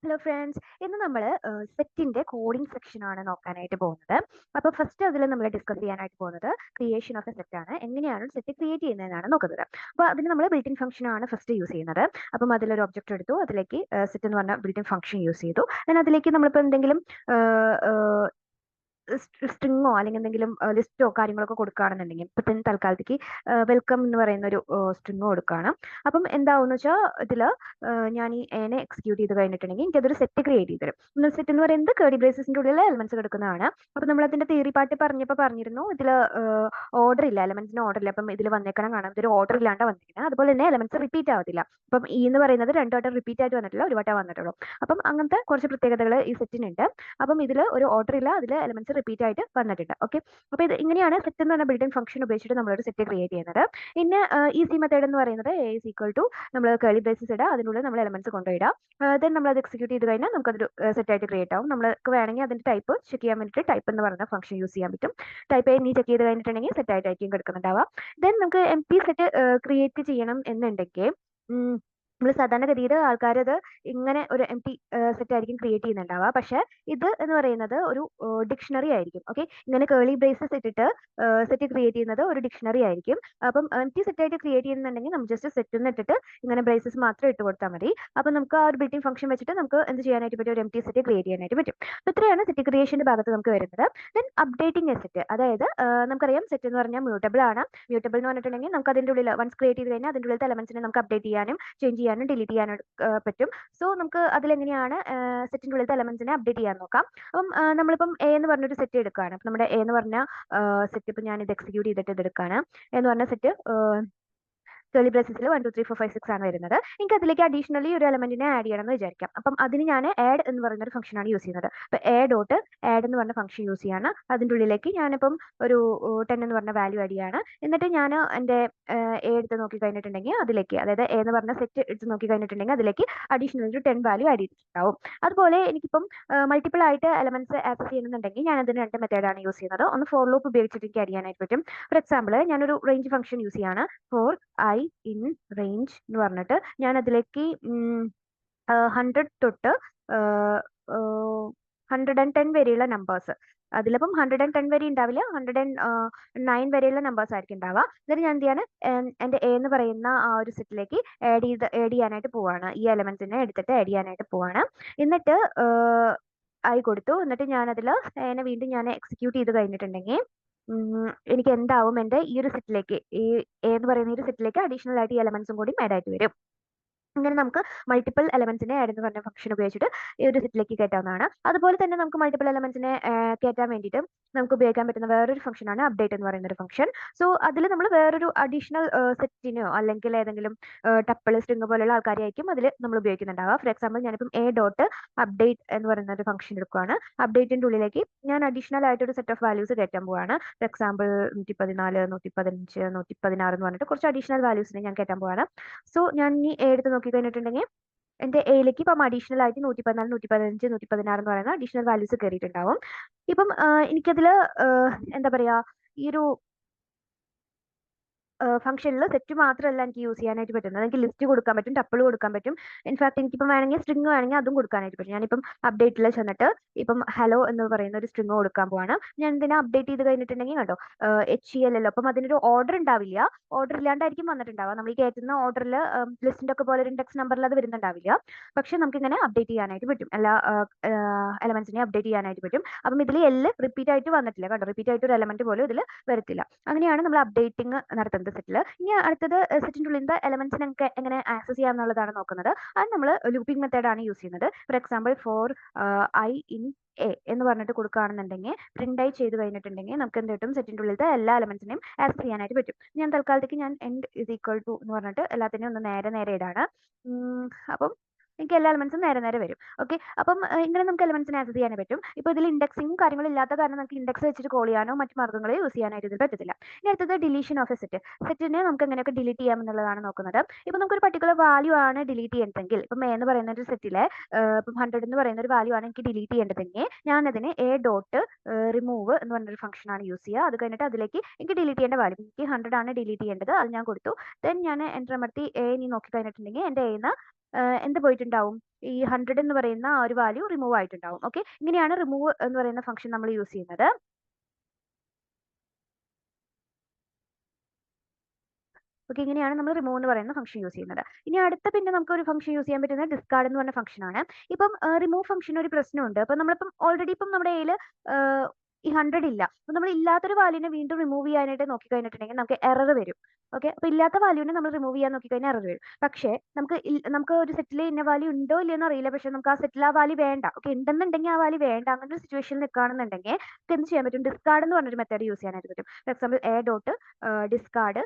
Hello friends, ഇന്ന് നമ്മൾ സെറ്റിന്റെ കോഡിംഗ് സെക്ഷൻ ആണ് നോക്കാനായിട്ട് പോകുന്നത്. അപ്പോൾ ഫസ്റ്റ് അതിൽ നമ്മൾ ഡിസ്കസ് ചെയ്യാനായിട്ട് പോകുന്നത് ക്രിയേഷൻ ഓഫ് എ സെറ്റ് ആണ്. എങ്ങനെയാണ് സെറ്റ് ക്രിയേറ്റ് ചെയ്യുന്നതെന്നാണ് നോക്കുന്നത്. അപ്പോൾ അതിന് നമ്മൾ ബിൽറ്റ് ഇൻ ഫംഗ്ഷൻ ആണ് ഫസ്റ്റ് യൂസ് ചെയ്യുന്നത്. അപ്പം അതിലൊരു ഒബ്ജക്റ്റ് എടുത്തു, അതിലേക്ക് സെറ്റ് എന്ന് പറഞ്ഞ ബിൽറ്റ് ഇൻ ഫംഗ്ഷൻ യൂസ് ചെയ്തു. then അതിലേക്ക് നമ്മളിപ്പോൾ എന്തെങ്കിലും സ്ട്രിങ്ങോ അല്ലെങ്കിൽ എന്തെങ്കിലും ലിസ്റ്റോ കാര്യങ്ങളൊക്കെ കൊടുക്കുകയാണെന്നുണ്ടെങ്കിൽ ഇപ്പൊ തന്നെ തൽക്കാലത്തേക്ക് വെൽക്കം എന്ന് പറയുന്ന ഒരു സ്ട്രിങ്ങ് കൊടുക്കുകയാണ്. അപ്പം എന്താവുന്ന വെച്ചാൽ ഇതിൽ ഞാൻ ഈ എനെ എക്സിക്യൂട്ട് ചെയ്ത് കഴിഞ്ഞിട്ടുണ്ടെങ്കിൽ എനിക്ക് അതൊരു സെറ്റ് ക്രിയേറ്റ് ചെയ്ത് തരും. സെറ്റ് എന്ന് പറയുന്നത് കേർലി ബ്രേസസിന്റെ ഉള്ളിൽ എലമെന്റ്സ് കിടക്കുന്നതാണ്. അപ്പൊ നമ്മൾ അതിന്റെ തിയറി പാർട്ട് പറഞ്ഞപ്പോൾ പറഞ്ഞിരുന്നു ഇതിൽ ഓർഡർ ഇല്ല, എലമെന്റ്സിന് ഓർഡർ ഇല്ല. അപ്പം ഇതിൽ വന്നേക്കണം കാണാം, ഇതൊരു ഓർഡർ ഇല്ലാണ്ട് വന്നിരിക്കുന്നത്. അതുപോലെ തന്നെ എലമെന്റ്സ് റിപ്പീറ്റ് ആവത്തില്ല. അപ്പം ഈ എന്ന് പറയുന്നത് രണ്ടു വട്ടം റിപ്പീറ്റ് ആയിട്ട് വന്നിട്ടില്ല, ഒരു വട്ടം വന്നിട്ടുള്ളൂ. അപ്പം അങ്ങനത്തെ കുറച്ച് പ്രത്യേകതകൾ ഈ സെറ്റിനുണ്ട്. അപ്പം ഇതിൽ ഒരു ഓർഡർ ഇല്ല, അതിൽ എലമെന്റ്സ് റിപ്പീറ്റ് ആയിട്ട് വന്നിട്ടുണ്ട്. ഓക്കെ, അപ്പൊ ഇത് ഇങ്ങനെയാണ് സെറ്റ് എന്ന് പറഞ്ഞ ബിൽഡിംഗ് ഫംഗ്ഷൻ ഉപയോഗിച്ചിട്ട് നമ്മളൊരു സെറ്റ് ക്രിയേറ്റ് ചെയ്യുന്നത്. പിന്നെ ഈസി മെത്തേഡ് എന്ന് പറയുന്നത് എ ഈസ് ഈക്വൽ ടു നമ്മൾ കേളി ബ്രേസസ് ഇടുക, അതിനുള്ളിൽ നമ്മൾ എലമെന്റ്സ് കൊണ്ടുപോയിടാം. ദെൻ നമ്മൾ അത് എക്സിക്യൂട്ട് ചെയ്ത് കഴിഞ്ഞാൽ നമുക്കതൊരു സെറ്റ് ആയിട്ട് ക്രിയേറ്റ് ആവും. നമുക്ക് വേണമെങ്കിൽ അതിന്റെ ടൈപ്പ് ചെക്ക് ചെയ്യാൻ വേണ്ടിയിട്ട് ടൈപ്പ് എന്ന് പറയുന്ന ഫംഗ്ഷൻ യൂസ് ചെയ്യാൻ പറ്റും. ടൈപ്പ് നീ ചെക്ക് ചെയ്ത് കഴിഞ്ഞിട്ടുണ്ടെങ്കിൽ സെറ്റ് ആയിട്ടായിരിക്കും കിടക്കുന്നുണ്ടാവുക. ദെൻ നമുക്ക് എം ടി സെറ്റ് ക്രിയേറ്റ് ചെയ്യണം എന്നുണ്ടെങ്കിൽ നമ്മൾ സാധാരണഗതിയിൽ ആൾക്കാർ അത് ഇങ്ങനെ ഒരു എം ടി സെറ്റ് ആയിരിക്കും ക്രിയേറ്റ് ചെയ്യുന്നുണ്ടാവുക. പക്ഷെ ഇത് എന്ന് പറയുന്നത് ഒരു ഡിക്ഷണറി ആയിരിക്കും. ഓക്കെ, ഇങ്ങനെ കേളി ബ്രേസസ് ഇട്ടിട്ട് സെറ്റ് ക്രിയേറ്റ് ചെയ്യുന്നത് ഒരു ഡിക്ഷണറി ആയിരിക്കും. അപ്പം എം ടി സെറ്റ് ആയിട്ട് ക്രിയേറ്റ് ചെയ്യുന്നുണ്ടെങ്കിൽ നമ്മൾ ജസ്റ്റ് സെറ്റ് എന്ന് ഇട്ടിട്ട് ഇങ്ങനെ ബ്രേസസ് മാത്രം ഇട്ട് കൊടുത്താൽ മതി. അപ്പം നമുക്ക് ആ ഒരു ബിൽഡിംഗ് ഫംഗ്ഷൻ വെച്ചിട്ട് നമുക്ക് എന്ത് ചെയ്യാനായിട്ട് പറ്റും, ഒരു എം ടി സെറ്റ് ക്രിയേറ്റ് ചെയ്യാനായിട്ട് പറ്റും. അപ്പോൾ ഇത്രയാണ് സെറ്റ് ക്രിയേഷന്റെ ഭാഗത്ത് നമുക്ക് വരുന്നത്. ദെൻ അപ്ഡേറ്റിംഗ് എ സെറ്റ്, അതായത് നമുക്കറിയാം സെറ്റ് എന്ന് പറഞ്ഞാൽ മ്യൂട്ടബിൾ ആണ്. മ്യൂട്ടബിൾ എന്ന് പറഞ്ഞിട്ടുണ്ടെങ്കിൽ നമുക്ക് അതിന്റെ ഉള്ളിൽ വൺസ് ക്രിയേറ്റ് ചെയ്ത് കഴിഞ്ഞാൽ അതിന്റെ ഉള്ളിലത്തെ എലമെന്റ്സിനെ നമുക്ക് അപ്ഡേറ്റ് ചെയ്യാനും ചേഞ്ച് ചെയ്യാനും ഡിലീറ്റ് ചെയ്യാനും പറ്റും. സോ നമുക്ക് അതിലെങ്ങനെയാണ് സെറ്റിന്റെ ഉള്ളിലത്തെ എലമെന്റ്സിനെ അപ്ഡേറ്റ് ചെയ്യാൻ നോക്കാം. അപ്പം നമ്മളിപ്പം എ എന്ന് പറഞ്ഞൊരു സെറ്റ് എടുക്കുകയാണ്. അപ്പം നമ്മുടെ എ എന്ന് പറഞ്ഞ സെറ്റ് ഇപ്പം ഞാൻ ഇത് എക്സിക്യൂട്ട് ചെയ്തിട്ട് ഇത് എടുക്കുകയാണ്. എന്ന് പറഞ്ഞ സെറ്റ് കേളി ബ്രേസസിൽ 1 2 3 4 5 6 ആണ് വരുന്നത്. എനിക്ക് അതിലേക്ക് അഡീഷണലി ഒരു എലമെന്റിനെ ആഡ് ചെയ്യണം എന്ന് വിചാരിക്കാം. അപ്പം അതിന് ഞാൻ ആഡ് എന്ന് പറയുന്ന ഒരു ഫംഗ്ഷൻ ആണ് യൂസ് ചെയ്യുന്നത്. അപ്പൊ എ ഡോട്ട് ആഡ് എന്ന് പറഞ്ഞ ഫംഗ്ഷൻ യൂസ് ചെയ്യാണ്. അതിന്റെ ഉള്ളിലേക്ക് ഞാനിപ്പം ഒരു 10 എന്ന് പറഞ്ഞ വാല്യൂ ആഡ് ചെയ്യാണ്. എന്നിട്ട് ഞാൻ എന്റെ എ എടുത്ത് നോക്കി കഴിഞ്ഞിട്ടുണ്ടെങ്കിൽ അതിലേക്ക്, അതായത് എ എന്ന് പറഞ്ഞ സെറ്റ് എടുത്ത് നോക്കി കഴിഞ്ഞിട്ടുണ്ടെങ്കിൽ അതിലേക്ക് അഡീഷണൽ ഒരു 10 വാല്യൂ ആഡ് ചെയ്തിട്ടുണ്ടാവും. അതുപോലെ എനിക്കിപ്പം മൾട്ടിപ്പിൾ ആയിട്ട് എലമെന്റ്സ് ആക്സസ് ചെയ്യണമെന്നുണ്ടെങ്കിൽ ഞാൻ അതിന് രണ്ട് മെത്തേഡാണ് യൂസ് ചെയ്യുന്നത്. ഒന്ന് ഫോർ ലൂപ്പ് ഉപയോഗിച്ചിട്ട് എനിക്ക് ആഡ് ചെയ്യാനായിട്ട് പറ്റും. ഫോർ എക്സാമ്പിൾ ഞാനൊരു റേഞ്ച് ഫംഗ്ഷൻ യൂസ് ചെയ്യാണ്. ഫോർ ഐ ഇൻ റേഞ്ച് എന്ന് പറഞ്ഞിട്ട് ഞാൻ അതിലേക്ക് 100 തൊട്ട് 110 വരെയുള്ള നമ്പേഴ്സ്, അതിലിപ്പം 110 വരെ ഉണ്ടാവില്ല, 109 വരെയുള്ള നമ്പേഴ്സ് ആയിരിക്കും ഉണ്ടാവുക. എന്നിട്ട് ഞാൻ എന്ത് ചെയ്യാണ്, എന്റെ എ എന്ന് പറയുന്ന ആ ഒരു സെറ്റിലേക്ക് ആഡ് ചെയ്യാനായിട്ട് പോവാണ്. ഈ എലമെന്റ്സിനെ എടുത്തിട്ട് ആഡ് ചെയ്യാനായിട്ട് പോവാണ്. എന്നിട്ട് ആയി കൊടുത്തു. എന്നിട്ട് ഞാൻ അതിൽ എന്നെ വീണ്ടും ഞാൻ എക്സിക്യൂട്ട് ചെയ്ത് കഴിഞ്ഞിട്ടുണ്ടെങ്കിൽ എനിക്ക് എന്താവും, എന്റെ ഈ ഒരു സെറ്റിലേക്ക്, ഈ എ എന്ന് പറയുന്ന ഈ ഒരു സെറ്റിലേക്ക് അഡീഷണൽ ആയിട്ട് ഈ എലമെന്റ്സും കൂടി ആഡ് ആയിട്ട് വരും. അങ്ങനെ നമുക്ക് മൾട്ടിപ്പിൾ എലമെന്റ്സിനെ ആഡ് എന്ന് പറഞ്ഞ ഫംഗ്ഷൻ ഉപയോഗിച്ചിട്ട് ഈ ഒരു സെറ്റിലേക്ക് കയറ്റാവുന്നതാണ്. അതുപോലെ തന്നെ നമുക്ക് മൾട്ടിപ്പിൾ എലമെന്റ്സിനെ കയറ്റാൻ വേണ്ടിയിട്ട് നമുക്ക് ഉപയോഗിക്കാൻ പറ്റുന്ന വേറൊരു ഫംഗ്ഷനാണ് അപ്ഡേറ്റ് എന്ന് പറയുന്ന ഒരു ഫംഗ്ഷൻ. സോ അതിൽ നമ്മൾ വേറൊരു അഡീഷണൽ സെറ്റിനോ അല്ലെങ്കിൽ ഏതെങ്കിലും ടപ്പിൾ സ്ട്രിങ് പോലെയുള്ള ആൾക്കാരെയായിരിക്കും അതിൽ നമ്മൾ ഉപയോഗിക്കുന്നുണ്ടാവുക. ഫോർ എക്സാമ്പിൾ ഞാനിപ്പം എ ഡോട്ട് അപ്ഡേറ്റ് എന്ന് പറയുന്ന ഒരു ഫംഗ്ഷൻ എടുക്കുകയാണ്. അപ്ഡേറ്റിന്റെ ഉള്ളിലേക്ക് ഞാൻ അഡീഷണൽ ആയിട്ട് ഒരു സെറ്റ് ഓഫ് വാല്യൂസ് കയറ്റാൻ പോവാണ്. ഫോർ എക്സാമ്പിൾ 114 115 116 എന്ന് പറഞ്ഞിട്ട് കുറച്ച് അഡീഷണൽ വാല്യൂസിനെ ഞാൻ കയറ്റാൻ പോവാണ്. സോ ഞാൻ ഈ എ എടുത്ത് നോക്കി കഴിഞ്ഞിട്ടുണ്ടെങ്കിൽ എന്റെ എയിലേക്ക് ഇപ്പം അഡീഷണൽ ആയിട്ട് 114 115 116 എന്ന് പറയുന്ന അഡീഷണൽ വാല്യൂസ് കയറിയിട്ടുണ്ടാവും. ഇപ്പം എനിക്കതില് എന്താ പറയാ, ഈ ഒരു ഫംഗ്ഷനിൽ സെറ്റ് മാത്രമല്ല എനിക്ക് യൂസ് ചെയ്യാനായിട്ട് പറ്റുന്നത്. എനിക്ക് ലിസ്റ്റ് കൊടുക്കാൻ പറ്റും, ടപ്പിൾ കൊടുക്കാൻ പറ്റും. ഇൻഫാക്ട് എനിക്കിപ്പം വേണമെങ്കിൽ സ്ട്രിങ് വേണമെങ്കിൽ അതും കൊടുക്കാനായിട്ട് പറ്റും. ഞാനിപ്പം അപ്ഡേറ്റിൽ ചെന്നിട്ട് ഇപ്പം ഹലോ എന്ന് പറയുന്ന ഒരു സ്ട്രിങ് കൊടുക്കാൻ പോവാണ്. ഞാൻ എന്തിനാ അപ്ഡേറ്റ് ചെയ്ത് കഴിഞ്ഞിട്ടുണ്ടെങ്കിൽ കേട്ടോ, HCL അല്ലോ, അപ്പം അതിനൊരു ഓർഡർ ഉണ്ടാവില്ല. ഓർഡർ ഇല്ലാണ്ടായിരിക്കും വന്നിട്ടുണ്ടാവുക. നമ്മൾ ഈ കയറ്റുന്ന ഓർഡറിൽ ലിസ്റ്റിന്റെ ഒക്കെ പോലെ ഒരു ഇൻഡെക്സ് നമ്പറിൽ അത് വരുന്നുണ്ടാവില്ല. പക്ഷെ നമുക്ക് ഇങ്ങനെ അപ്ഡേറ്റ് ചെയ്യാനായിട്ട് പറ്റും, എല്ലാ എലമെന്റ്സിനെ അപ്ഡേറ്റ് ചെയ്യാനായിട്ട് പറ്റും. അപ്പം ഇതിൽ റിപ്പീറ്റ് ആയിട്ട് വന്നിട്ടില്ല കേട്ടോ, റിപ്പീറ്റ് ആയിട്ട് ഒരു എലമെന്റ് പോലും ഇതിൽ വരത്തില്ല. അങ്ങനെയാണ് നമ്മൾ അപ്ഡേറ്റിംഗ് നടത്തുന്നത് സെറ്റിൽ. ഇനി അടുത്തത് സെറ്റിന്റെ ഉള്ളിൽ എലമെന്റ്സിനെ എങ്ങനെ ആക്സസ് ചെയ്യാം എന്നുള്ളതാണ് നോക്കുന്നത്. അത് നമ്മൾ ലൂപ്പിംഗ് മെത്തേഡ് ആണ് യൂസ് ചെയ്യുന്നത്. For example for I in A എന്ന് പറഞ്ഞിട്ട് കൊടുക്കുകയാണെന്നുണ്ടെങ്കിൽ പ്രിന്റ് ഐ ചെയ്ത് കഴിഞ്ഞിട്ടുണ്ടെങ്കിൽ നമുക്ക് എന്ത് കിട്ടും, സെറ്റിന്റെ ഉള്ളിലത്തെ എല്ലാ എലമെന്റ്സിനെയും ആക്സസ് ചെയ്യാനായിട്ട് പറ്റും. ഞാൻ തൽക്കാലത്തേക്ക് ഞാൻ എൻഡ് ഇസ് ഈക്വൽ ടു എന്ന് പറഞ്ഞിട്ട് എല്ലാത്തിനെയും ഒന്ന് നേരെ നേരെ ഇടാണ്. അപ്പം എനിക്ക് എല്ലാ എലമെന്റ്സും നേരെ നേരെ വരും. ഓക്കെ, അപ്പം ഇങ്ങനെ നമുക്ക് എലമെന്റ്സിനെ ആക്സസ് ചെയ്യാനേ പറ്റും. ഇപ്പോൾ ഇതിൽ ഇൻഡെക്സിംഗ് കാര്യങ്ങളും ഇല്ലാത്ത കാരണം നമുക്ക് ഇൻഡെക്സ് വെച്ചിട്ട് കോൾ ചെയ്യാനോ മറ്റു മാർഗ്ഗങ്ങളെ യൂസ് ചെയ്യാനായിട്ട് ഇതിൽ പറ്റത്തില്ല. ഇനി അടുത്തത് ഡിലീഷൻ ഓഫ് എ സെറ്റ്. സെറ്റിനെ നമുക്ക് എങ്ങനെയൊക്കെ ഡിലീറ്റ് ചെയ്യാം എന്നുള്ളതാണ് നോക്കുന്നത്. ഇപ്പൊ നമുക്ക് ഒരു പർട്ടിക്കുലർ വാല്യൂ ആണ് ഡിലീറ്റ് ചെയ്യേണ്ടതെങ്കിൽ, ഇപ്പം എ എന്ന് പറയുന്ന ഒരു സെറ്റിലെ ഇപ്പം 100 എന്ന് പറയുന്ന ഒരു വാല്യൂ ആണ് എനിക്ക് ഡിലീറ്റ് ചെയ്യേണ്ടതെങ്കിൽ ഞാൻ അതിന് എ ഡോട്ട് റിമൂവ് എന്ന് പറഞ്ഞൊരു ഫംഗ്ഷൻ ആണ് യൂസ് ചെയ്യുക. അത് കഴിഞ്ഞിട്ട് അതിലേക്ക് എനിക്ക് ഡിലീറ്റ് ചെയ്യേണ്ട വാല്യൂ, എനിക്ക് 100 ആണ് ഡിലീറ്റ് ചെയ്യേണ്ടത്, അത് ഞാൻ കൊടുത്തു. ദെൻ ഞാൻ എൻ്റർ അമർത്തി എ ഇനി നോക്കി കഴിഞ്ഞിട്ടുണ്ടെങ്കിൽ എൻ്റെ എന്ന് എന്ത് പോയിട്ടുണ്ടാവും? ഈ 100 എന്ന് പറയുന്ന ആ ഒരു വാല്യൂ റിമൂവ് ആയിട്ടുണ്ടാവും. ഓക്കെ. ഇങ്ങനെയാണ് റിമൂവ് എന്ന് പറയുന്ന ഫംഗ്ഷൻ നമ്മൾ യൂസ് ചെയ്യുന്നത്. ഓക്കെ. ഇങ്ങനെയാണ് നമ്മൾ റിമൂവ് എന്ന് പറയുന്ന ഫംഗ്ഷൻ യൂസ് ചെയ്യുന്നത്. ഇനി അടുത്ത പിന്നെ നമുക്ക് ഒരു ഫംഗ്ഷൻ യൂസ് ചെയ്യാൻ പറ്റുന്നത് ഡിസ്കാർഡ് എന്ന് പറഞ്ഞ ഫംഗ്ഷൻ ആണ്. ഇപ്പം റിമൂവ് ഫംഗ്ഷന് ഒരു പ്രശ്നമുണ്ട്. അപ്പം നമ്മളിപ്പം ഓൾറെഡി ഇപ്പം നമ്മുടെ കയ്യില് ഈ 100 ഇല്ല. അപ്പൊ നമ്മൾ ഇല്ലാത്തൊരു വാല്യൂനെ വീണ്ടും റിമൂവ് ചെയ്യാനായിട്ട് നോക്കി കഴിഞ്ഞിട്ടുണ്ടെങ്കിൽ നമുക്ക് എറർ വരും. ഓക്കെ. അപ്പൊ ഇല്ലാത്ത വാല്യൂനെ നമ്മൾ റിമൂവ് ചെയ്യാൻ നോക്കി കഴിഞ്ഞാൽ എറർ വരും. പക്ഷേ നമുക്ക് ഒരു സെറ്റിൽ ഇന്ന വാല്യൂ ഉണ്ടോ ഇല്ലയോന്ന് അറിയില്ല. പക്ഷെ നമുക്ക് ആ സെറ്റിൽ ആ വാല്യൂ വേണ്ട. ഓക്കെ. ഉണ്ടെന്നുണ്ടെങ്കിൽ ആ വാല്യൂ വേണ്ട. അങ്ങനെ ഒരു സിറ്റുവേഷനിൽ നിൽക്കുകയാണെന്നുണ്ടെങ്കിൽ നമുക്ക് എന്ത് ചെയ്യാൻ പറ്റും? ഡിസ്കാർഡ് എന്ന് പറഞ്ഞൊരു മെത്തേഡ് യൂസ് ചെയ്യാനായിട്ട് പറ്റും. ഫോർ എക്സാമ്പിൾ ഡോട്ട് ഡിസ്കാർഡ്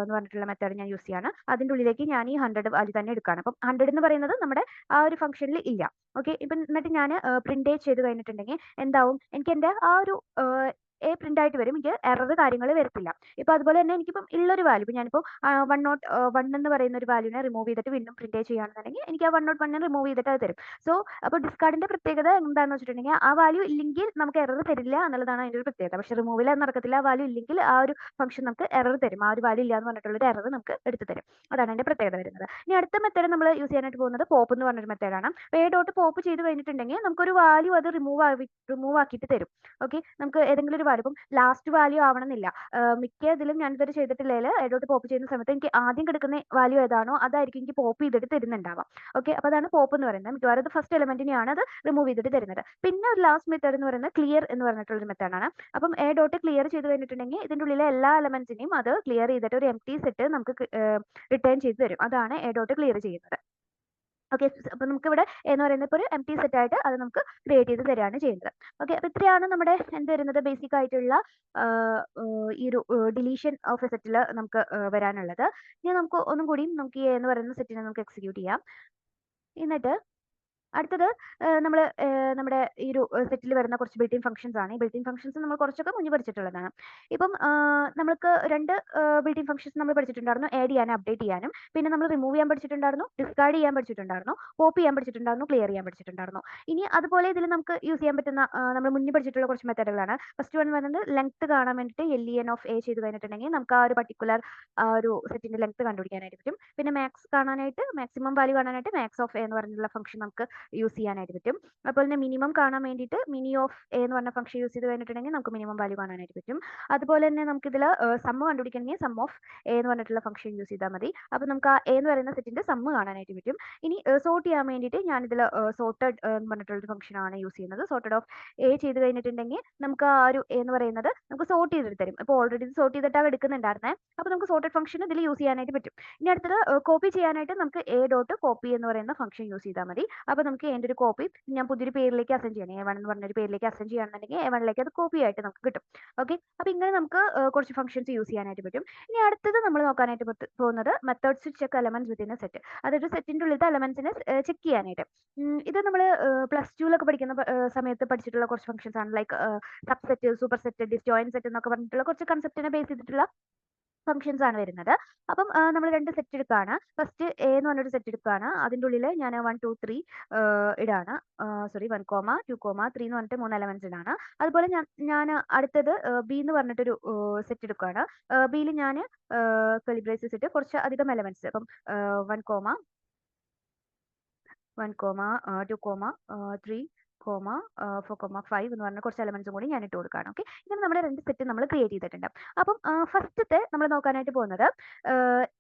എന്ന് പറഞ്ഞിട്ടുള്ള മെത്തേഡ് ഞാൻ യൂസ് ചെയ്യാണ്. അതിൻ്റെ ഉള്ളിലേക്ക് ഞാൻ ഈ 100 വാല്യൂ തന്നെ എടുക്കുകയാണ്. അപ്പം 100 എന്ന് പറയുന്നത് നമ്മുടെ ആ ഒരു ഫംഗ്ഷനിൽ ഇല്ല. ഓക്കെ. ഇപ്പം എന്നിട്ട് ഞാൻ പ്രിന്റ് ചെയ്ത് കഴിഞ്ഞിട്ടുണ്ടെങ്കിൽ എന്താവും? എനിക്ക് എൻ്റെ ആ ഒരു പ്രിന്റ് ആയിട്ട് വരും. എനിക്ക് എറർ കാര്യങ്ങൾ വരത്തില്ല. ഇപ്പൊ അതുപോലെ തന്നെ എനിക്കിപ്പം ഉള്ളൊരു വാല്യൂ ഇപ്പൊ ഞാനിപ്പോ 101 എന്ന് പറയുന്ന ഒരു വാല്യൂനെ റിമൂവ് ചെയ്തിട്ട് വീണ്ടും പ്രിന്റ് ചെയ്യുകയാണെന്നുണ്ടെങ്കിൽ എനിക്ക് ആ 101 റിമൂവ് ചെയ്തിട്ട് അത് തരും. സോ അപ്പോൾ ഡിസ്കാർഡിന്റെ പ്രത്യേകത എന്താണെന്ന് വെച്ചിട്ടുണ്ടെങ്കിൽ ആ വാല്യൂ ഇല്ലെങ്കിൽ നമുക്ക് എറർ തരില്ല എന്നുള്ളതാണ് അതിന്റെ ഒരു പ്രത്യേകത. പക്ഷെ റിമൂവിൽ അത് നടക്കത്തില്ല. ആ വാല്യൂ ഇല്ലെങ്കിൽ ആ ഒരു ഫംഗ്ഷൻ നമുക്ക് എറർ തരും. ആ ഒരു വാല്യൂ ഇല്ല എന്ന് പറഞ്ഞിട്ടുള്ള ഒരു എറർ നമുക്ക് എടുത്ത് തരും. അതാണ് അതിന്റെ പ്രത്യേകത വരുന്നത്. ഇനി അടുത്ത മെത്തേഡ് നമ്മൾ യൂസ് ചെയ്യാനായിട്ട് പോകുന്നത് പോപ്പ് എന്ന് പറഞ്ഞൊരു മെത്തേഡാണ്. ഡോട്ട് പോപ്പ് ചെയ്ത് കഴിഞ്ഞിട്ടുണ്ടെങ്കിൽ നമുക്കൊരു വാല്യൂ അത് റിമൂവ് ആക്കിയിട്ട് തരും. ഓക്കെ. നമുക്ക് ഏതെങ്കിലും ഒരു വാല്യൂ ഇപ്പം ലാസ്റ്റ് വാല്യൂ ആവണമെന്നില്ല. മിക്ക ഇതിലും ഞാൻ ഇതുവരെ ചെയ്തിട്ടില്ലെങ്കിൽ ഡോട്ട് പോപ്പ് ചെയ്യുന്ന സമയത്ത് എനിക്ക് ആദ്യം കിടക്കുന്ന വാല്യൂ ഏതാണോ അതായിരിക്കും എനിക്ക് പോപ്പ് ചെയ്തിട്ട് തരുന്നുണ്ടാവാം. ഓക്കെ. അപ്പോൾ അതാണ് പോപ്പ് എന്ന് പറയുന്നത്. മിക്കവാറും അത് ഫസ്റ്റ് എലമെന്റിനെയാണ് അത് റിമൂവ് ചെയ്തിട്ട് തരുന്നത്. പിന്നെ ഒരു ലാസ്റ്റ് മെത്തേഡ് എന്ന് പറയുന്നത് ക്ലിയർ എന്ന് പറഞ്ഞിട്ടുള്ള ഒരു മെത്തേഡാണ്. അപ്പം ഡോട്ട് ക്ലിയർ ചെയ്ത് കഴിഞ്ഞിട്ടുണ്ടെങ്കിൽ ഇതിന്റെ ഉള്ളിലെ എല്ലാ എലമെന്റ്സിനെയും അത് ക്ലിയർ ചെയ്തിട്ട് ഒരു എംപ്റ്റി സെറ്റ് നമുക്ക് റിട്ടേൺ ചെയ്ത് തരും. അതാണ് ഡോട്ട് ക്ലിയർ ചെയ്യുന്നത്. ഓക്കെ. അപ്പൊ നമുക്ക് ഇവിടെ എന്ന് പറയുന്നത് ഇപ്പോൾ ഒരു എംപ്റ്റി സെറ്റ് ആയിട്ട് അത് നമുക്ക് ക്രിയേറ്റ് ചെയ്ത് തരികയാണ് ചെയ്യുന്നത്. ഓക്കെ. അപ്പൊ ഇത്രയാണ് നമ്മുടെ എന്ത് വരുന്നത് ബേസിക് ആയിട്ടുള്ള ഈ ഒരു ഡിലീഷൻ ഓഫ് എ സെറ്റിൽ നമുക്ക് വരാനുള്ളത്. ഇനി നമുക്ക് ഒന്നും കൂടിയും നമുക്ക് ഈ എന്ന് പറയുന്ന സെറ്റിനെ നമുക്ക് എക്സിക്യൂട്ട് ചെയ്യാം. എന്നിട്ട് അടുത്തത് നമ്മൾ നമ്മുടെ ഈ ഒരു സെറ്റിൽ വരുന്ന കുറച്ച് ബിൽറ്റ് ഇൻ ഫംഗ്ഷൻസ് ആണ്. ഈ ബിൽറ്റ് ഇൻ ഫംഗ്ഷൻസ് നമ്മൾ കുറച്ചൊക്കെ മുന്നേ പഠിച്ചിട്ടുള്ളതാണ്. ഇപ്പം നമ്മൾക്ക് 2 ബിൽറ്റ് ഇൻ ഫംഗ്ഷൻസ് നമ്മൾ പഠിച്ചിട്ടുണ്ടായിരുന്നു. ആഡ് ചെയ്യാനും അപ്ഡേറ്റ് ചെയ്യാനും. പിന്നെ നമ്മൾ റിമൂവ് ചെയ്യാൻ പഠിച്ചിട്ടുണ്ടായിരുന്നു, ഡിസ്കാർഡ് ചെയ്യാൻ പഠിച്ചിട്ടുണ്ടായിരുന്നു, പോപ്പ് ചെയ്യാൻ പഠിച്ചിട്ടുണ്ടായിരുന്നു, ക്ലിയർ ചെയ്യാൻ പഠിച്ചിട്ടുണ്ടായിരുന്നു. ഇനി അതുപോലെ ഇതിൽ നമുക്ക് യൂസ് ചെയ്യാൻ പറ്റുന്ന നമ്മൾ മുന്നേ പഠിച്ചിട്ടുള്ള കുറച്ച് മെത്തേഡുകളാണ്. ഫസ്റ്റ് വൺ പറയുന്നത് ലെങ്ത് കാണാൻ വേണ്ടിയിട്ട് len ഓഫ് a ചെയ്ത് കഴിഞ്ഞിട്ടുണ്ടെങ്കിൽ നമുക്ക് ആ ഒരു പർട്ടിക്കുലർ ആ ഒരു സെറ്റിന്റെ ലെങ്ത് കണ്ടുപിടിക്കാനായിട്ട് പറ്റും. പിന്നെ മാക്സ് കാണാനായിട്ട് മാക്സിമം വാല്യൂ കാണാനായിട്ട് മാക്സ് ഓഫ് a എന്ന് പറഞ്ഞിട്ടുള്ള ഫംഗ്ഷൻ നമുക്ക് യൂസ് ചെയ്യാനായിട്ട് പറ്റും. അതുപോലെ തന്നെ മിനിമം കാണാൻ വേണ്ടിയിട്ട് മിനി ഓഫ് എ എന്ന് പറഞ്ഞ ഫംഗ്ഷൻ യൂസ് ചെയ്ത് കഴിഞ്ഞിട്ടുണ്ടെങ്കിൽ നമുക്ക് മിനിമം വാല്യൂ കാണാനായിട്ട് പറ്റും. അതുപോലെ തന്നെ നമുക്ക് ഇതിൽ സമ്മ് കണ്ടുപിടിക്കണമെങ്കിൽ സം ഓഫ് എ എന്ന് പറഞ്ഞിട്ടുള്ള ഫംഗ്ഷൻ യൂസ് ചെയ്താൽ മതി. അപ്പോൾ നമുക്ക് ആ എ എന്ന് പറയുന്ന സെറ്റിന്റെ സമ്മ് കാണാനായിട്ട് പറ്റും. ഇനി സോർട്ട് ചെയ്യാൻ വേണ്ടിയിട്ട് ഞാനിതിൽ സോർട്ടഡ് എന്ന് പറഞ്ഞിട്ടുള്ള ഫംഗ്ഷൻ ആണ് യൂസ് ചെയ്യുന്നത്. സോർട്ടഡ് ഓഫ് എ ചെയ്ത് കഴിഞ്ഞിട്ടുണ്ടെങ്കിൽ നമുക്ക് ആ ഒരു എ എന്ന് പറയുന്നത് നമുക്ക് സോർട്ട് ചെയ്തിട്ട് തരും. ഇപ്പോൾ ഓൾറെഡി സോർട്ട് ചെയ്തിട്ടാണ് എടുക്കുന്നുണ്ടായിരുന്നേ. അപ്പോൾ നമുക്ക് സോർട്ടഡ് ഫംഗ്ഷൻ ഇതിൽ യൂസ് ചെയ്യാനായിട്ട് പറ്റും. ഇനി അടുത്തത് കോപ്പി ചെയ്യാനായിട്ട് നമുക്ക് എ ഡോട്ട് കോപ്പി എന്ന് പറയുന്ന ഫംഗ്ഷൻ യൂസ് ചെയ്താൽ മതി. അപ്പോൾ നമുക്ക് എൻ്റെ ഒരു കോപ്പി ഞാൻ പുതിയൊരു പേരിലേക്ക് അസൈൻ ചെയ്യണം. A1 എന്ന് പറഞ്ഞൊരു പേരിലേക്ക് അസൈൻ ചെയ്യുകയാണെന്നുണ്ടെങ്കിൽ A1ലേക്ക് അത് കോപ്പി ആയിട്ട് നമുക്ക് കിട്ടും. ഓക്കെ. അപ്പോൾ ഇങ്ങനെ നമുക്ക് കുറച്ച് ഫംഗ്ഷൻസ് യൂസ് ചെയ്യാനായിട്ട് പറ്റും. ഇനി അടുത്തത് നമ്മൾ നോക്കാനായിട്ട് പോകുന്നത് methods to check elements within a set. അതായത് സെറ്റിന്റെ ഉള്ളിലത്തെ എലമെന്റ്സിനെ ചെക്ക് ചെയ്യാനായിട്ട്. ഇത് നമ്മൾ പ്ലസ് ടുവിലൊക്കെ പഠിക്കുന്ന സമയത്ത് പഠിച്ചിട്ടുള്ള കുറച്ച് ഫംഗ്ഷൻസ് ആണ്. Like subset, super set, disjoint set എന്നൊക്കെ പറഞ്ഞിട്ടുള്ള കുറച്ച് കൺസെപ്റ്റിനെ ബേസ് ചെയ്തിട്ടുള്ള ഫംഗ്ഷൻസ് ആണ് വരുന്നത്. അപ്പം നമ്മൾ 2 സെറ്റ് എടുക്കുകയാണ്. ഫസ്റ്റ് എ എന്ന് പറഞ്ഞൊരു സെറ്റ് എടുക്കുകയാണ്. അതിൻ്റെ ഉള്ളിൽ ഞാൻ 1 2 3 ഇടാണ്. സോറി 1 കോമ 2 കോമ 3 എന്ന് പറഞ്ഞിട്ട് 3 എലമെന്റ്സ് ഇടാണ്. അതുപോലെ ഞാൻ അടുത്തത് ബി എന്ന് പറഞ്ഞിട്ടൊരു സെറ്റ് എടുക്കുകയാണ്. ബിയിൽ ഞാൻ കർലി ബ്രേസസ് ഇട്ട് കുറച്ച് അധികം എലമെന്റ്സ് അപ്പം 1 കോമ 2 കോമ 3 കോമ 4,5 എന്ന് പറഞ്ഞ കുറച്ച് എലമെന്റ്സും കൂടി ഞാൻ ഇട്ട് കൊടുക്കുകയാണ്. ഓക്കെ. ഇങ്ങനെ നമ്മുടെ 2 സെറ്റ് നമ്മൾ ക്രിയേറ്റ് ചെയ്തിട്ടുണ്ട്. അപ്പം ഫസ്റ്റത്തെ നമ്മൾ നോക്കാനായിട്ട് പോകുന്നത്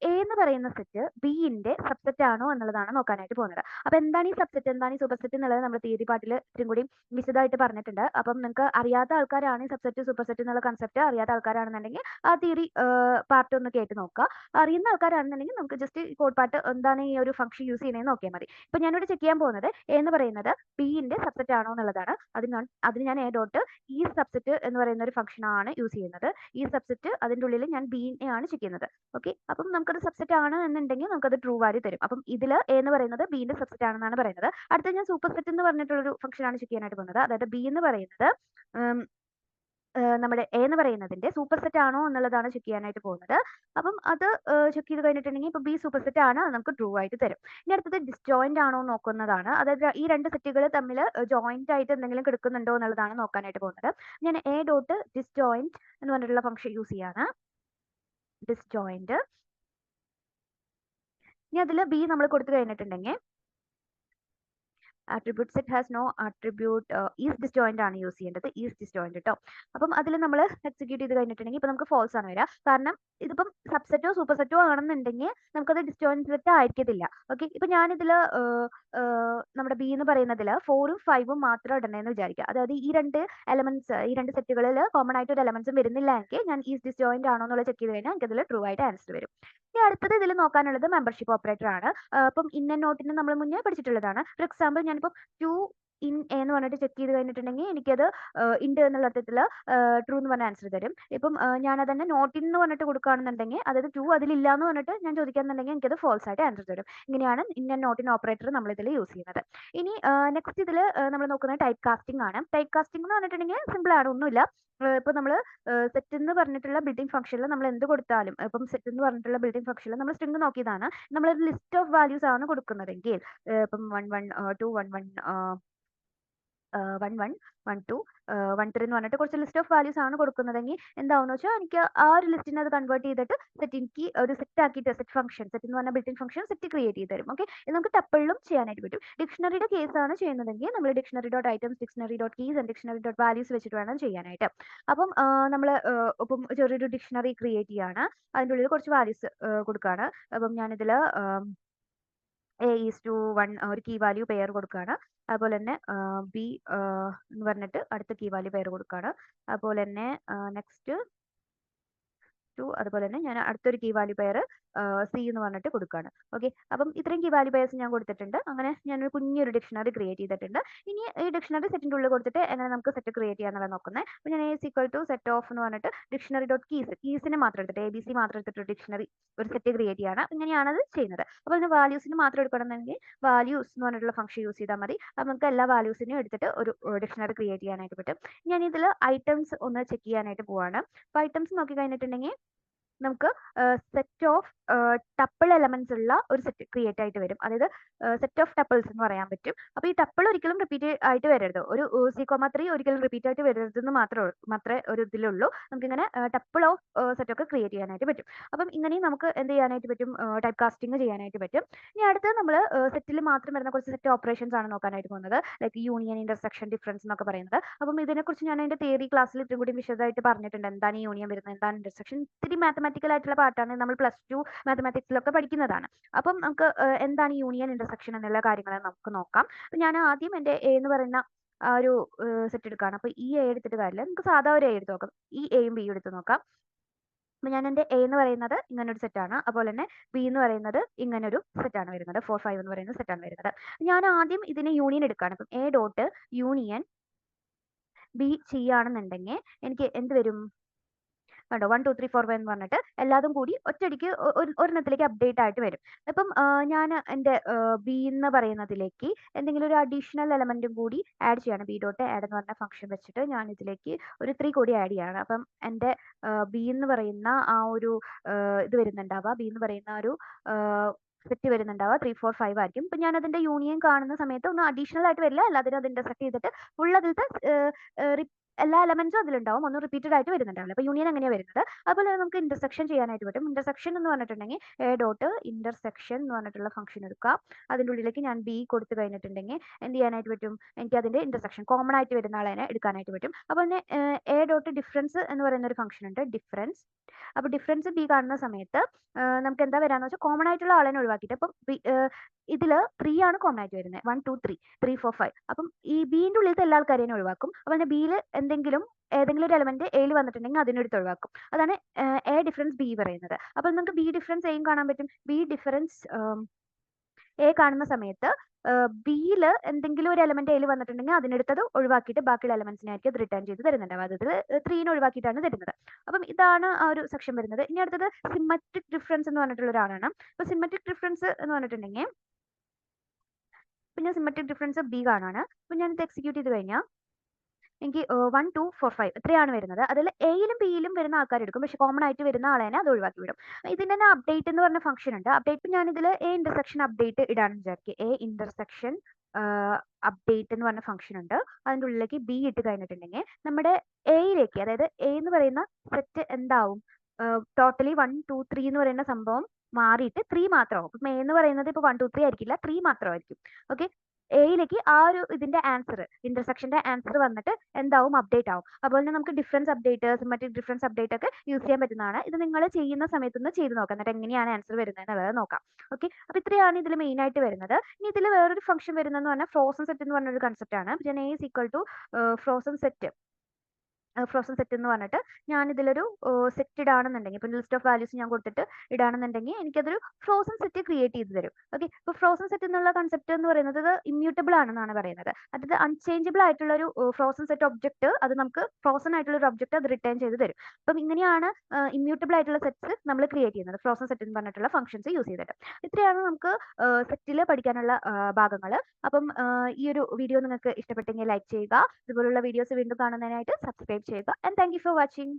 എ എന്ന് പറയുന്ന സെറ്റ് ബിന്റെ സബ്സെറ്റ് ആണോ എന്നുള്ളതാണ് നോക്കാനായിട്ട് പോകുന്നത്. അപ്പോൾ എന്താണ് ഈ സബ്സെറ്റ്, എന്താണ് ഈ സൂപ്പർ സെറ്റ് എന്നുള്ളത് നമ്മൾ തിയറി പാർട്ടിൽ ഇത്തിരി കൂടി വിശദമായിട്ട് പറഞ്ഞിട്ടുണ്ട്. അപ്പം നിങ്ങൾക്ക് അറിയാത്ത ആൾക്കാരാണ് ഈ സബ്സെറ്റ് സൂപ്പർ സെറ്റ് എന്നുള്ള കൺസെപ്റ്റ് അറിയാത്ത ആൾക്കാരാണെന്നുണ്ടെങ്കിൽ ആ തിയറി പാർട്ട് ഒന്ന് കേട്ട് നോക്കുക. അറിയുന്ന ആൾക്കാരാണെന്നുണ്ടെങ്കിൽ നമുക്ക് ജസ്റ്റ് കോഡ് പാർട്ട് എന്താണ് ഈ ഒരു ഫംഗ്ഷൻ യൂസ് ചെയ്യുന്നതെന്ന് നോക്കിയാൽ മതി. ഇപ്പൊ ഞാനിവിടെ ചെക്ക് ചെയ്യാൻ പോകുന്നത് എ എന്ന് പറയുന്നത് ബിന്റെ സബ്സെറ്റ് ആണോ എന്നുള്ളതാണ്. അതിന് ഞാൻ എ ഡോട്ട് ഈ സബ്സെറ്റ് എന്ന് പറയുന്ന ഒരു ഫംഗ്ഷൻ ആണ് യൂസ് ചെയ്യുന്നത്. ഈ സബ്സെറ്റ് അതിന്റെ ഉള്ളിൽ ഞാൻ ബിനെ ആണ് ചെക്ക് ചെയ്യുന്നത്. ഓക്കെ. അപ്പം നമുക്കത് സബ്സെറ്റ് ആണ് എന്നുണ്ടെങ്കിൽ നമുക്കത് ട്രൂ വാല്യൂ തരും. അപ്പം ഇതിൽ എ എന്ന് പറയുന്നത് ബിന്റെ സബ്സെറ്റ് ആണെന്നാണ് പറയുന്നത്. അടുത്ത ഞാൻ സൂപ്പർ സെറ്റ് എന്ന് പറഞ്ഞിട്ടുള്ളൊരു ഫംഗ്ഷൻ ആണ് ചെക്ക് ചെയ്യാനായിട്ട് പോകുന്നത്. അതായത് ബി എന്ന് പറയുന്നത് നമ്മുടെ എ എന്ന് പറയുന്നതിന്റെ സൂപ്പർ സെറ്റ് ആണോ എന്നുള്ളതാണ് ചെക്ക് ചെയ്യാനായിട്ട് പോകുന്നത്. അപ്പം അത് ചെക്ക് ചെയ്ത് കഴിഞ്ഞിട്ടുണ്ടെങ്കിൽ ഇപ്പൊ ബി സൂപ്പർ സെറ്റ് ആണ്, അത് നമുക്ക് ട്രൂ ആയിട്ട് തരും. ഇനി അടുത്തത് ഡിസ്ജോയിന്റ് ആണോ നോക്കുന്നതാണ്. അതായത് ഈ 2 സെറ്റുകൾ തമ്മിൽ ജോയിന്റ് ആയിട്ട് എന്തെങ്കിലും കിടക്കുന്നുണ്ടോ എന്നുള്ളതാണ് നോക്കാനായിട്ട് പോകുന്നത്. ഞാൻ എ ഡോട്ട് ഡിസ്ജോയിന്റ് എന്ന് പറഞ്ഞിട്ടുള്ള ഫംഗ്ഷൻ യൂസ് ചെയ്യാണ്. ഡിസ്ജോയിന്റ് ഇനി അതിൽ ബി നമ്മൾ കൊടുത്തു കഴിഞ്ഞിട്ടുണ്ടെങ്കിൽ attribute set has no attribute is disjoint ആണ് യൂസ് ചെയ്യേണ്ടത്, is disjoint കേട്ടോ. അപ്പം അതിൽ നമ്മൾ എക്സിക്യൂട്ട് ചെയ്ത് കഴിഞ്ഞിട്ടുണ്ടെങ്കിൽ ഇപ്പൊ നമുക്ക് false ആണ് വരിക. കാരണം ഇതിപ്പം സബ്സെറ്റോ സൂപ്പർ സെറ്റോ ആണെന്നുണ്ടെങ്കിൽ നമുക്കത് ഡിസ്ജോയിന്റ് സെറ്റ് ആയിരിക്കത്തില്ല. ഓക്കെ, ഇപ്പൊ ഞാനിതിൽ നമ്മുടെ ബി എന്ന് പറയുന്നതിൽ 4ഉം 5ഉം മാത്രം ഇടണേന്ന് വിചാരിക്കുക. അതായത് ഈ രണ്ട് എലമെന്റ്സ്, ഈ രണ്ട് സെറ്റുകളിൽ കോമൺ ആയിട്ട് ഒരു എലമെന്റ്സും വരുന്നില്ല എങ്കിൽ ഞാൻ ഈസ് ഡിസ്ജോയിന്റ് ആണോ എന്നുള്ളത് ചെക്ക് ചെയ്ത് കഴിഞ്ഞാൽ എനിക്ക് അതിൽ ട്രൂ ആയിട്ട് ആൻസർ വരും. ഇനി അടുത്തത് ഇതിൽ നോക്കാനുള്ളത് മെമ്പർഷിപ്പ് ഓപ്പറേറ്റർ ആണ്. അപ്പം ഇൻ ആൻഡ് നോട്ടിന് നമ്മൾ മുന്നേ പഠിച്ചിട്ടുള്ളതാണ്. ഫോർ എക്സാമ്പിൾ ഞാനിപ്പോൾ ടു ഇൻ എന്ന് പറഞ്ഞിട്ട് ചെക്ക് ചെയ്ത് കഴിഞ്ഞിട്ടുണ്ടെങ്കിൽ എനിക്കത് ഉണ്ട് എന്നുള്ള അർത്ഥത്തിൽ ട്രൂ എന്ന് പറഞ്ഞ ആൻസർ തരും. ഇപ്പം ഞാൻ അതന്നെ നോട്ട് ഇൻ എന്ന് പറഞ്ഞിട്ട് കൊടുക്കുകയാണെന്നുണ്ടെങ്കിൽ, അതായത് ടു അതിലില്ല എന്ന് പറഞ്ഞിട്ട് ഞാൻ ചോദിക്കുകയാണെന്നുണ്ടെങ്കിൽ എനിക്കത് ഫോൾസ് ആയിട്ട് ആൻസർ തരും. ഇങ്ങനെയാണ് in and not in operator നമ്മൾ ഇതിൽ യൂസ് ചെയ്യുന്നത്. ഇനി നെക്സ്റ്റ് ഇതിൽ നമ്മൾ നോക്കുന്നത് ടൈപ്പ് കാസ്റ്റിംഗ് ആണ്. ടൈപ്പ് കാസ്റ്റിംഗ് എന്ന് പറഞ്ഞിട്ടുണ്ടെങ്കിൽ സിമ്പിൾ ആണ്, ഒന്നുമില്ല. ഇപ്പൊ നമ്മൾ സെറ്റ് എന്ന് പറഞ്ഞിട്ടുള്ള ബിൽഡിംഗ് ഫംഗ്ഷനിൽ നമ്മൾ എന്ത് കൊടുത്താലും, ഇപ്പം സെറ്റ് എന്ന് പറഞ്ഞിട്ടുള്ള ബിൽഡിംഗ് ഫംഗ്ഷനിൽ നമ്മൾ സ്ട്രിംഗ് നോക്കിയതാണ്, നമ്മളൊരു ലിസ്റ്റ് ഓഫ് വാല്യൂസ് ആണ് കൊടുക്കുന്നതെങ്കിൽ, ഇപ്പം 1 1 2 1 1 1 1 1 2 1 3 എന്ന് പറഞ്ഞിട്ട് കുറച്ച് ലിസ്റ്റ് ഓഫ് വാല്യൂസ് ആണ് കൊടുക്കുന്നതെങ്കിൽ എന്താവുന്ന വെച്ചാൽ എനിക്ക് ആ ഒരു ലിസ്റ്റിനെ അത് കൺവേർട്ട് ചെയ്തിട്ട് സെറ്റ് എനിക്ക് ഒരു സെറ്റ് ആക്കിയിട്ട് സെറ്റ് ഫംഗ്ഷൻ, സെറ്റ് എന്ന് പറഞ്ഞ ബിൽഡിംഗ് ഫംഗ്ഷൻ സെറ്റ് ക്രിയേറ്റ് ചെയ്ത് തരും. ഓക്കെ, ഇത് നമുക്ക് ടപ്പിളിലും ചെയ്യാനായിട്ട് പറ്റും. ഡിക്ഷണറിയുടെ കേസാണ് ചെയ്യുന്നതെങ്കിൽ നമ്മൾ dictionary dot items, dictionary dot keys and dictionary dot values വെച്ചിട്ട് വേണം ചെയ്യാനായിട്ട്. അപ്പം നമ്മൾ ഇപ്പം ചെറിയൊരു ഡിക്ഷണറി ക്രിയേറ്റ് ചെയ്യാണ്, അതിൻ്റെ ഉള്ളിൽ കുറച്ച് വാല്യൂസ് കൊടുക്കുകയാണ്. അപ്പം ഞാനിതിൽ A:1 ഒരു കീ വാല്യൂ പെയർ കൊടുക്കുകയാണ്. അതുപോലെ തന്നെ ബി എന്ന് പറഞ്ഞിട്ട് അടുത്ത കീ വാല്യൂ പെയർ കൊടുക്കുകയാണ്. അതുപോലെ തന്നെ നെക്സ്റ്റ് 2, അതുപോലെ തന്നെ ഞാൻ അടുത്തൊരു കീ വാല്യൂ പെയർ സി എന്ന് പറഞ്ഞിട്ട് കൊടുക്കുകയാണ്. ഓക്കെ, അപ്പം ഇത്രയും കീ വാല്യൂ പെയർസ് ഞാൻ കൊടുത്തിട്ടുണ്ട്. അങ്ങനെ ഞാനൊരു കുഞ്ഞൊരു ഡിക്ഷണറി ക്രിയേറ്റ് ചെയ്തിട്ടുണ്ട്. ഇനി ഈ ഡിക്ഷണറി സെറ്റിൻ്റെ ഉള്ളിൽ കൊടുത്തിട്ട് എങ്ങനെ നമുക്ക് സെറ്റ് ക്രിയേറ്റ് ചെയ്യാന്നുള്ളത് നോക്കുന്നത്. അപ്പോൾ ഞാൻ A=സെറ്റ് ഓഫ് എന്ന് പറഞ്ഞിട്ട് ഡിക്ഷണറി ഡോട്ട് കീസിനെ മാത്രം എടുത്തിട്ട് ABC മാത്രം എടുത്തിട്ട് ഡിക്ഷണറി ഒരു സെറ്റ് ക്രിയേറ്റ് ചെയ്യാണ്. ഇങ്ങനെയാണ് അത് ചെയ്യുന്നത്. അപ്പോൾ അതിന് വാല്യൂസിന് മാത്രം എടുക്കണമെന്നുണ്ടെങ്കിൽ വാല്യൂസ് എന്ന് പറഞ്ഞിട്ടുള്ള ഫംഗ്ഷൻ യൂസ് ചെയ്താൽ മതി. അപ്പോൾ നമുക്ക് എല്ലാ വാല്യൂസിനെയും എടുത്തിട്ട് ഒരു ഡിക്ഷണറി ക്രിയേറ്റ് ചെയ്യാനായിട്ട് പറ്റും. ഞാൻ ഇതിൽ ഐറ്റംസ് ഒന്ന് ചെക്ക് ചെയ്യാനായിട്ട് പോവാണ്. അപ്പോൾ ഐറ്റംസ് നോക്കി കഴിഞ്ഞിട്ടുണ്ടെങ്കിൽ നമുക്ക് സെറ്റ് ഓഫ് ടപ്പിൾ എലമെന്റ്സ് ഉള്ള ഒരു സെറ്റ് ക്രിയേറ്റ് ആയിട്ട് വരും. അതായത് സെറ്റ് ഓഫ് ടപ്പിൾസ് എന്ന് പറയാൻ പറ്റും. അപ്പോൾ ഈ ടപ്പിൾ ഒരിക്കലും റിപ്പീറ്റ് ആയിട്ട് വരരുത്. ഒരു 3 ഒരിക്കലും റിപ്പീറ്റ് ആയിട്ട് വരരുതെന്ന് മാത്രമേ ഒരു ഇതിലുള്ളൂ. നമുക്കിങ്ങനെ ടപ്പിൾ ഓഫ് സെറ്റ് ഒക്കെ ക്രിയേറ്റ് ചെയ്യാനായിട്ട് പറ്റും. അപ്പം ഇങ്ങനെയും നമുക്ക് എന്ത് ചെയ്യാനായിട്ട് പറ്റും, ടൈപ്പ് കാസ്റ്റിംഗ് ചെയ്യാനായിട്ട് പറ്റും. ഇനി അടുത്തത് നമ്മൾ സെറ്റിൽ മാത്രം വരുന്ന കുറച്ച് സെറ്റ് ഓപ്പറേഷൻസ് ആണ് നോക്കാനായിട്ട് പോകുന്നത്, ലൈക്ക് യൂണിയൻ, ഇന്റർസെക്ഷൻ, ഡിഫറൻസ് എന്നൊക്കെ പറയുന്നത്. അപ്പം ഇതിനെക്കുറിച്ച് ഞാൻ അതിന്റെ തിയറി ക്ലാസ്സിൽ ഇത്തിരി കൂടി വിശദമായിട്ട് പറഞ്ഞിട്ടുണ്ട്. എന്താണ് യൂണിയൻ വരുന്നത്, എന്താണ് ഇന്റർസെക്ഷൻ, ഇത്തിരി മാത്തമാറ്റിക്കൽ ആയിട്ടുള്ള പാർട്ടാണ്, നമ്മൾ +2 മാത്തമാറ്റിക്സിലൊക്കെ പഠിക്കുന്നതാണ്. അപ്പം നമുക്ക് എന്താണ് യൂണിയൻ, ഇന്റർസെക്ഷൻ എന്നുള്ള കാര്യങ്ങൾ നമുക്ക് നോക്കാം. അപ്പം ഞാൻ ആദ്യം എൻ്റെ എ എന്ന് പറയുന്ന ആ ഒരു സെറ്റ് എടുക്കുകയാണ്. അപ്പോൾ ഈ എ എടുത്തിട്ട് കാര്യമില്ല, നമുക്ക് സാധാ ഒരു എ എടുത്ത് നോക്കാം. ഈ എയും ബിയും എടുത്ത് നോക്കാം. അപ്പോൾ ഞാൻ എൻ്റെ എ എന്ന് പറയുന്നത് ഇങ്ങനൊരു സെറ്റാണ്. അതുപോലെ തന്നെ ബി എന്ന് പറയുന്നത് ഇങ്ങനൊരു സെറ്റാണ് വരുന്നത്. 4 5 എന്ന് പറയുന്ന സെറ്റാണ് വരുന്നത്. ഞാൻ ആദ്യം ഇതിനെ യൂണിയൻ എടുക്കുകയാണ്. അപ്പം എ ഡോട്ട് യൂണിയൻ ബി ചെയ്യുകയാണെന്നുണ്ടെങ്കിൽ എനിക്ക് എന്ത് വരും, കണ്ടോ, 1 2 3 4 5 എന്ന് പറഞ്ഞിട്ട് എല്ലാതും കൂടി ഒറ്റയടിക്ക് ഒരെണ്ണത്തിലേക്ക് അപ്ഡേറ്റ് ആയിട്ട് വരും. അപ്പം ഞാൻ എൻ്റെ ബി എന്ന് പറയുന്നതിലേക്ക് എന്തെങ്കിലും ഒരു അഡീഷണൽ എലമെന്റും കൂടി ആഡ് ചെയ്യാണ്. ബി ഡോട്ട് ആഡ് എന്ന് പറഞ്ഞ ഫംഗ്ഷൻ വെച്ചിട്ട് ഞാൻ ഇതിലേക്ക് ഒരു 3 കൂടി ആഡ് ചെയ്യാണ്. അപ്പം എൻ്റെ ബി എന്ന് പറയുന്ന ആ ഒരു ഇത് വരുന്നുണ്ടാവുക, ബി എന്ന് പറയുന്ന ഒരു സെറ്റ് വരുന്നുണ്ടാവുക 3 4 5 ആയിരിക്കും. ഇപ്പം ഞാൻ അതിന്റെ യൂണിയൻ കാണുന്ന സമയത്ത് ഒന്നും അഡീഷണൽ ആയിട്ട് വരില്ല, എല്ലാത്തിനും അത് ഇന്റർസെക്ട് ചെയ്തിട്ട് ഫുൾ അതിലത്തെ എല്ലാ എലമെന്റ്സും അതിലുണ്ടാവും, ഒന്നും റിപ്പീറ്റഡ് ആയിട്ട് വരുന്നുണ്ടാവില്ല. അപ്പോൾ യൂണിയൻ എങ്ങനെയാണ് വരുന്നത്. അതുപോലെ നമുക്ക് ഇന്റർസെക്ഷൻ ചെയ്യാനായിട്ട് പറ്റും. ഇന്റർസെക്ഷൻ എന്ന് പറഞ്ഞിട്ടുണ്ടെങ്കിൽ എ ഡോട്ട് ഇന്റർസെക്ഷൻ എന്ന് പറഞ്ഞിട്ടുള്ള ഫംഗ്ഷൻ എടുക്കുക. അതിൻ്റെ ഉള്ളിലേക്ക് ഞാൻ ബി കൊടുത്തു കഴിഞ്ഞിട്ടുണ്ടെങ്കിൽ എന്ത് ചെയ്യാനായിട്ട് പറ്റും, എനിക്ക് അതിന്റെ ഇന്റർസെക്ഷൻ കോമൺ ആയിട്ട് വരുന്ന ആളെ എടുക്കാനായിട്ട് പറ്റും. അപ്പോൾ തന്നെ എ ഡോട്ട് ഡിഫറൻസ് എന്ന് പറയുന്ന ഒരു ഫംഗ്ഷൻ ഉണ്ട്, ഡിഫറൻസ്. അപ്പോൾ ഡിഫറൻസ് ബി കാണുന്ന സമയത്ത് നമുക്ക് എന്താ വരാന്ന് വെച്ചാൽ കോമൺ ആയിട്ടുള്ള ആളെ ഒഴിവാക്കിയിട്ട്, അപ്പം ഇതിൽ 3 ആണ് കോമൺ ആയിട്ട് വരുന്നത്, 1 2 3 3 4 5. അപ്പം ഈ ബിന്റെ ഉള്ളിലത്തെ എല്ലാ ആൾക്കാരെയും ഒഴിവാക്കും. അപ്പം ബിയിൽ ഏതെങ്കിലും ഒരു എലമെന്റ് എയിൽ വന്നിട്ടുണ്ടെങ്കിൽ അതിനെടുത്ത് ഒഴിവാക്കും. അതാണ് എ ഡിഫറൻസ് ബി പറയുന്നത്. അപ്പം നമുക്ക് ബി ഡിഫറൻസ് എയും കാണാൻ പറ്റും. ബി ഡിഫറൻസ് എ കാണുന്ന സമയത്ത് ബിയിൽ എന്തെങ്കിലും ഒരു എലമെന്റ് എയിൽ വന്നിട്ടുണ്ടെങ്കിൽ അതിനെടുത്തത് ഒഴിവാക്കിയിട്ട് ബാക്കിയുള്ള എലമെന്റ്സിനെ ആയിരിക്കും അത് റിട്ടേൺ ചെയ്ത് തരുന്നുണ്ടാവും. അതായത് 3നെ ഒഴിവാക്കിയിട്ടാണ് തരുന്നത്. അപ്പം ഇതാണ് ആ ഒരു സെക്ഷൻ വരുന്നത്. ഇനി അടുത്തത് സിമ്മട്രിക് ഡിഫറൻസ് എന്ന് പറഞ്ഞിട്ടുള്ള ഒരാളാണ്. അപ്പൊ സിമ്മട്രിക് ഡിഫറൻസ് എന്ന് പറഞ്ഞിട്ടുണ്ടെങ്കിൽ ഞാൻ സിമ്മട്രിക് ഡിഫറൻസ് ബി കാണാണ്. അപ്പൊ ഞാനിത് എക്സിക്യൂട്ട് ചെയ്ത് കഴിഞ്ഞാൽ എനിക്ക് 1 2 4 5 ഇത്രയാണ് വരുന്നത്. അതിൽ എയിലും ബിയിലും വരുന്ന ആൾക്കാർ എടുക്കും, പക്ഷെ കോമൺ ആയിട്ട് വരുന്ന ആളെ അത് ഒഴിവാക്കി വിടും. ഇതിന് തന്നെ അപ്ഡേറ്റ് എന്ന് പറഞ്ഞ ഫംഗ്ഷൻ ഉണ്ട്. അപ്ഡേറ്റ് ഞാൻ ഇതിൽ എ ഇന്റർസെക്ഷൻ അപ്ഡേറ്റ് ഇടാന്ന് വിചാരിക്കുക. എ ഇന്റർസെക്ഷൻ അപ്ഡേറ്റ് എന്ന് പറഞ്ഞ ഫംഗ്ഷൻ ഉണ്ട്. അതിൻ്റെ ഉള്ളിലേക്ക് ബി ഇട്ട് കഴിഞ്ഞിട്ടുണ്ടെങ്കിൽ നമ്മുടെ എയിലേക്ക്, അതായത് എ എന്ന് പറയുന്ന സെറ്റ് എന്താവും, ടോട്ടലി 1 2 3 എന്ന് പറയുന്ന സംഭവം മാറിയിട്ട് 3 മാത്രമാവും. ഇപ്പം എ എന്ന് പറയുന്നത് ഇപ്പോൾ 1, 2, 3 ആയിരിക്കില്ല, 3 മാത്രമായിരിക്കും. ഓക്കെ. എയിലേക്ക് ആ ഒരു ഇതിന്റെ ആൻസർ, ഇന്റർസെക്ഷന്റെ ആൻസർ വന്നിട്ട് എന്താവും, അപ്ഡേറ്റ് ആവും. അതുപോലെ തന്നെ നമുക്ക് ഡിഫറൻസ് അപ്ഡേറ്റേഴ്സ്, മറ്റ് ഡിഫറൻസ് അപ്ഡേറ്റ് ഒക്കെ യൂസ് ചെയ്യാൻ പറ്റുന്നതാണ്. ഇത് നിങ്ങൾ ചെയ്യുന്ന സമയത്തൊന്ന് ചെയ്ത് നോക്കാം. എന്നിട്ട് എങ്ങനെയാണ് ആൻസർ വരുന്നത് എന്നുള്ളത് നോക്കാം. ഓക്കെ. അപ്പോൾ ഇത്രയാണ് ഇതിൽ മെയിൻ ആയിട്ട് വരുന്നത്. ഇനി ഇതിൽ വേറൊരു ഫംഗ്ഷൻ വരുന്നതെന്ന് പറഞ്ഞാൽ ഫ്രോസൺ സെറ്റ് എന്ന് പറഞ്ഞൊരു കൺസെപ്റ്റ് ആണ്. ഞാൻ A is equal to frozen set എന്ന് പറഞ്ഞിട്ട് ഞാൻ ഇതിലൊരു സെറ്റ് ഇടാണെന്നുണ്ടെങ്കിൽ, ഇപ്പം ലിസ്റ്റ് ഓഫ് വാല്യൂസ് ഞാൻ കൊടുത്തിട്ട് ഇടാണെന്നുണ്ടെങ്കിൽ എനിക്കതൊരു ഫ്രോസൺ സെറ്റ് ക്രിയേറ്റ് ചെയ്ത് തരും. ഓക്കെ. ഇപ്പോൾ ഫ്രോസൺ സെറ്റ് എന്നുള്ള കൺസെപ്റ്റ് എന്ന് പറയുന്നത് ഇത് ഇമ്മ്യൂട്ടബിൾ ആണെന്നാണ് പറയുന്നത്. അതായത് അൺചേഞ്ചബിൾ ആയിട്ടുള്ള ഒരു ഫ്രോസൺ സെറ്റ് ഒബ്ജക്റ്റ്, അത് നമുക്ക് ഫ്രോസൺ ആയിട്ടുള്ള ഒരു ഒബ്ജക്റ്റ് അത് റിട്ടേൺ ചെയ്ത് തരും. അപ്പം ഇങ്ങനെയാണ് ഇമ്മ്യൂട്ടബിൾ ആയിട്ടുള്ള സെറ്റ്സ് നമ്മൾ ക്രിയേറ്റ് ചെയ്യുന്നത് ഫ്രോസൺ സെറ്റ് എന്ന് പറഞ്ഞിട്ടുള്ള ഫംഗ്ഷൻസ് യൂസ് ചെയ്തിട്ട്. ഇത്രയാണ് നമുക്ക് സെറ്റിൽ പഠിക്കാനുള്ള ഭാഗങ്ങൾ. അപ്പം ഈ ഒരു വീഡിയോ നിങ്ങൾക്ക് ഇഷ്ടപ്പെട്ടെങ്കിൽ ലൈക്ക് ചെയ്യുക. ഇതുപോലുള്ള വീഡിയോസ് വീണ്ടും കാണുന്നതിനായിട്ട് സബ്സ്ക്രൈബ് ചെയ്യുക. And thank you for watching.